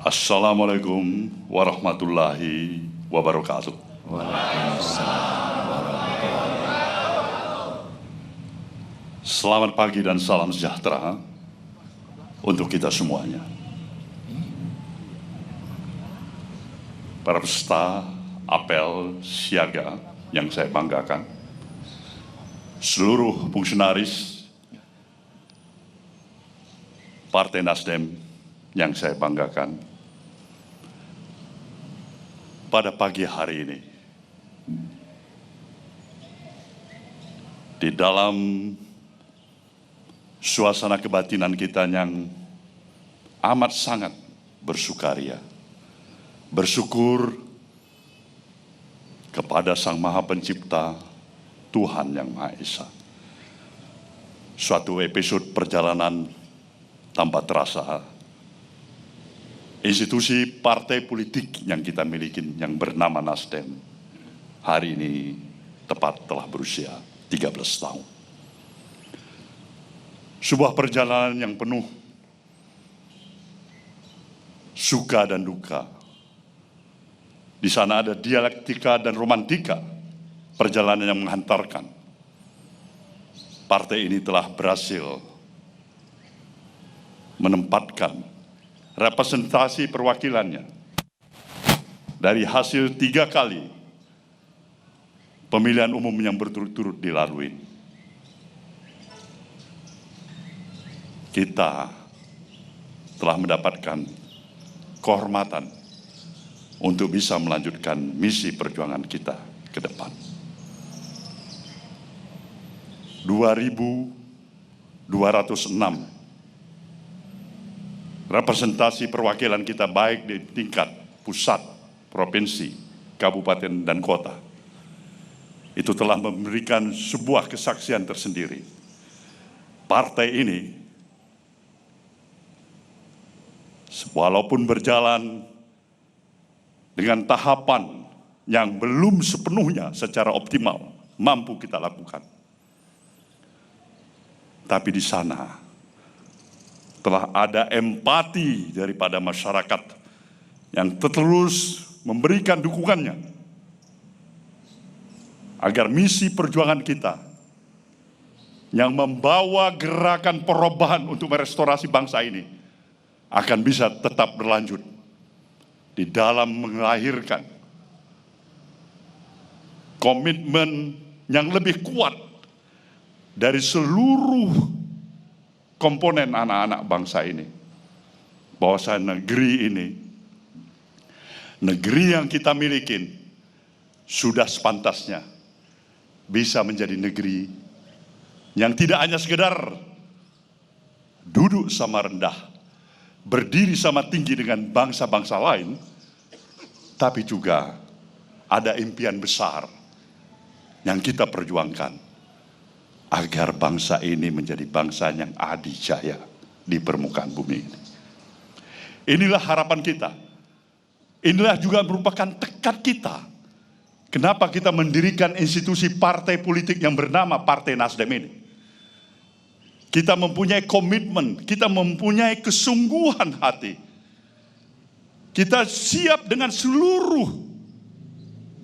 Assalamualaikum warahmatullahi wabarakatuh. Selamat pagi dan salam sejahtera untuk kita semuanya. Para peserta apel siaga yang saya banggakan, seluruh fungsionaris Partai Nasdem yang saya banggakan, pada pagi hari ini, di dalam suasana kebatinan kita yang amat sangat bersukaria, bersyukur kepada Sang Maha Pencipta, Tuhan Yang Maha Esa. Suatu episode perjalanan tanpa terasa, institusi partai politik yang kita miliki yang bernama Nasdem hari ini tepat telah berusia 13 tahun. Sebuah perjalanan yang penuh suka dan duka. Di sana ada dialektika dan romantika perjalanan yang menghantarkan. Partai ini telah berhasil menempatkan representasi perwakilannya dari hasil 3 kali pemilihan umum yang berturut-turut dilalui. Kita telah mendapatkan kehormatan untuk bisa melanjutkan misi perjuangan kita ke depan. 2.206 representasi perwakilan kita baik di tingkat pusat, provinsi, kabupaten, dan kota. Itu telah memberikan sebuah kesaksian tersendiri. Partai ini, walaupun berjalan dengan tahapan yang belum sepenuhnya secara optimal mampu kita lakukan, tapi di sana telah ada empati daripada masyarakat yang terus memberikan dukungannya agar misi perjuangan kita yang membawa gerakan perubahan untuk merestorasi bangsa ini akan bisa tetap berlanjut di dalam melahirkan komitmen yang lebih kuat dari seluruh komponen anak-anak bangsa ini, bahwa negeri ini, negeri yang kita miliki, sudah sepantasnya bisa menjadi negeri yang tidak hanya sekedar duduk sama rendah, berdiri sama tinggi dengan bangsa-bangsa lain, tapi juga ada impian besar yang kita perjuangkan agar bangsa ini menjadi bangsa yang adijaya di permukaan bumi ini. Inilah harapan kita. Inilah juga merupakan tekad kita. Kenapa kita mendirikan institusi partai politik yang bernama Partai Nasdem ini? Kita mempunyai komitmen, kita mempunyai kesungguhan hati. Kita siap dengan seluruh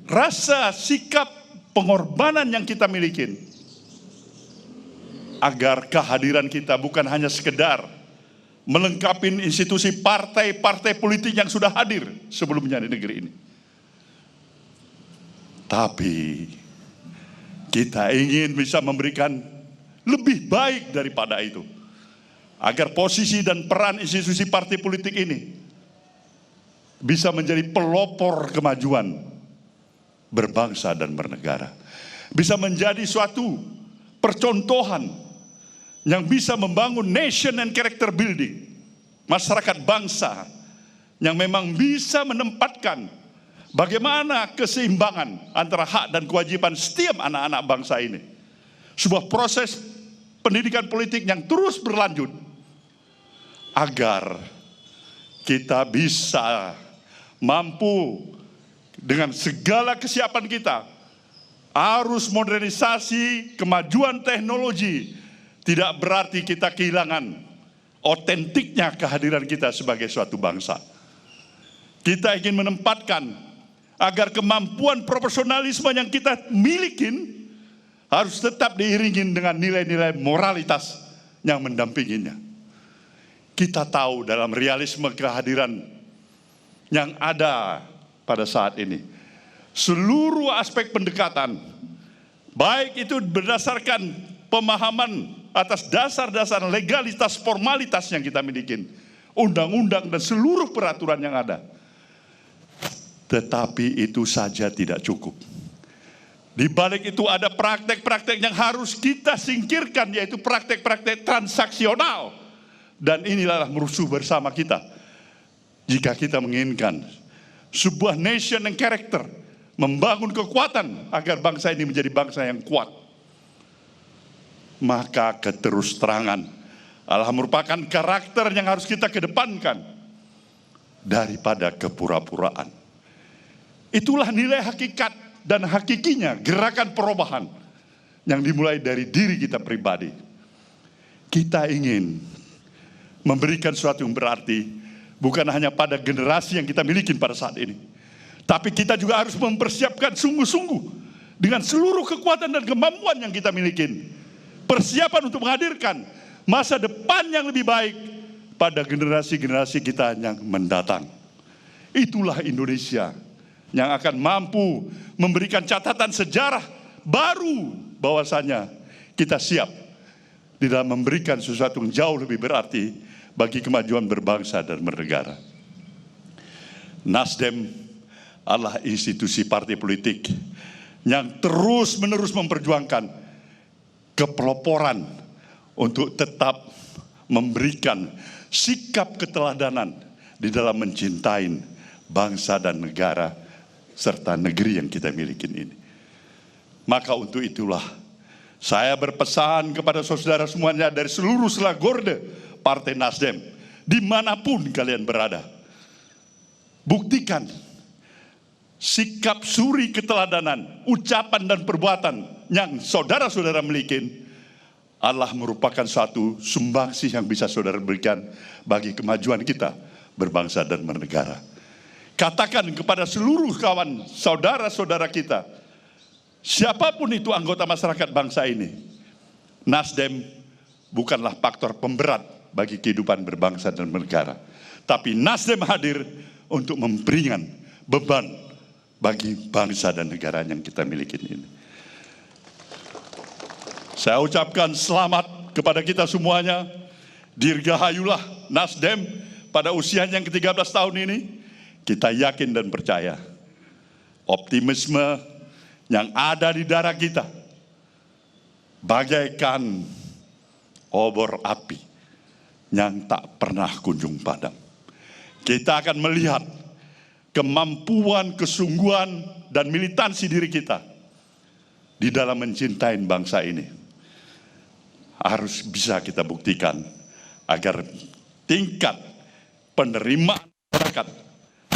rasa, sikap, pengorbanan yang kita miliki, agar kehadiran kita bukan hanya sekedar melengkapi institusi partai-partai politik yang sudah hadir sebelumnya di negeri ini, tapi kita ingin bisa memberikan lebih baik daripada itu, agar posisi dan peran institusi partai politik ini bisa menjadi pelopor kemajuan berbangsa dan bernegara, bisa menjadi suatu percontohan yang bisa membangun nation and character building, masyarakat bangsa yang memang bisa menempatkan bagaimana keseimbangan antara hak dan kewajiban setiap anak-anak bangsa ini. Sebuah proses pendidikan politik yang terus berlanjut agar kita bisa mampu dengan segala kesiapan kita, arus modernisasi, kemajuan teknologi, tidak berarti kita kehilangan otentiknya kehadiran kita sebagai suatu bangsa. Kita ingin menempatkan agar kemampuan profesionalisme yang kita miliki harus tetap diiringi dengan nilai-nilai moralitas yang mendampinginya. Kita tahu dalam realisme kehadiran yang ada pada saat ini, seluruh aspek pendekatan, baik itu berdasarkan pemahaman atas dasar-dasar legalitas, formalitas yang kita miliki, undang-undang dan seluruh peraturan yang ada. Tetapi itu saja tidak cukup. Di balik itu ada praktek-praktek yang harus kita singkirkan, yaitu praktek-praktek transaksional. Dan inilah musuh bersama kita. Jika kita menginginkan sebuah nation and character, membangun kekuatan agar bangsa ini menjadi bangsa yang kuat, maka keterus-terangan adalah merupakan karakter yang harus kita kedepankan daripada kepura-puraan. Itulah nilai hakikat dan hakikinya gerakan perubahan yang dimulai dari diri kita pribadi. Kita ingin memberikan sesuatu yang berarti bukan hanya pada generasi yang kita miliki pada saat ini, tapi kita juga harus mempersiapkan sungguh-sungguh dengan seluruh kekuatan dan kemampuan yang kita miliki, persiapan untuk menghadirkan masa depan yang lebih baik pada generasi-generasi kita yang mendatang. Itulah Indonesia yang akan mampu memberikan catatan sejarah baru bahwasanya kita siap di dalam memberikan sesuatu yang jauh lebih berarti bagi kemajuan berbangsa dan bernegara. Nasdem adalah institusi partai politik yang terus-menerus memperjuangkan kepeloporan untuk tetap memberikan sikap keteladanan di dalam mencintai bangsa dan negara serta negeri yang kita miliki ini. Maka untuk itulah saya berpesan kepada saudara semuanya dari seluruh selagorde Partai Nasdem, dimanapun kalian berada, buktikan sikap suri keteladanan, ucapan dan perbuatan yang saudara-saudara miliki adalah merupakan suatu sumbangsih yang bisa saudara berikan bagi kemajuan kita berbangsa dan bernegara. Katakan kepada seluruh kawan saudara-saudara kita, siapapun itu anggota masyarakat bangsa ini, Nasdem bukanlah faktor pemberat bagi kehidupan berbangsa dan bernegara, tapi Nasdem hadir untuk memperingan beban bagi bangsa dan negara yang kita miliki ini. Saya ucapkan selamat kepada kita semuanya. Dirgahayulah Nasdem pada usia yang ke-13 tahun ini. Kita yakin dan percaya optimisme yang ada di darah kita bagaikan obor api yang tak pernah kunjung padam. Kita akan melihat kemampuan, kesungguhan, dan militansi diri kita di dalam mencintai bangsa ini. Harus bisa kita buktikan agar tingkat penerimaan masyarakat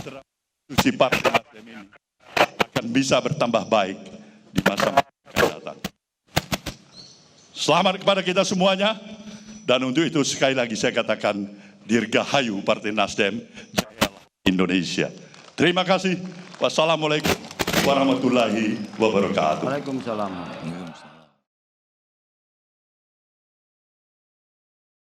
terhadap institusi Partai Nasdem ini akan bisa bertambah baik di masa akan datang. Selamat kepada kita semuanya, dan untuk itu sekali lagi saya katakan Dirgahayu Partai Nasdem, jayalah Indonesia. Terima kasih. Wassalamualaikum warahmatullahi wabarakatuh. Waalaikumsalam.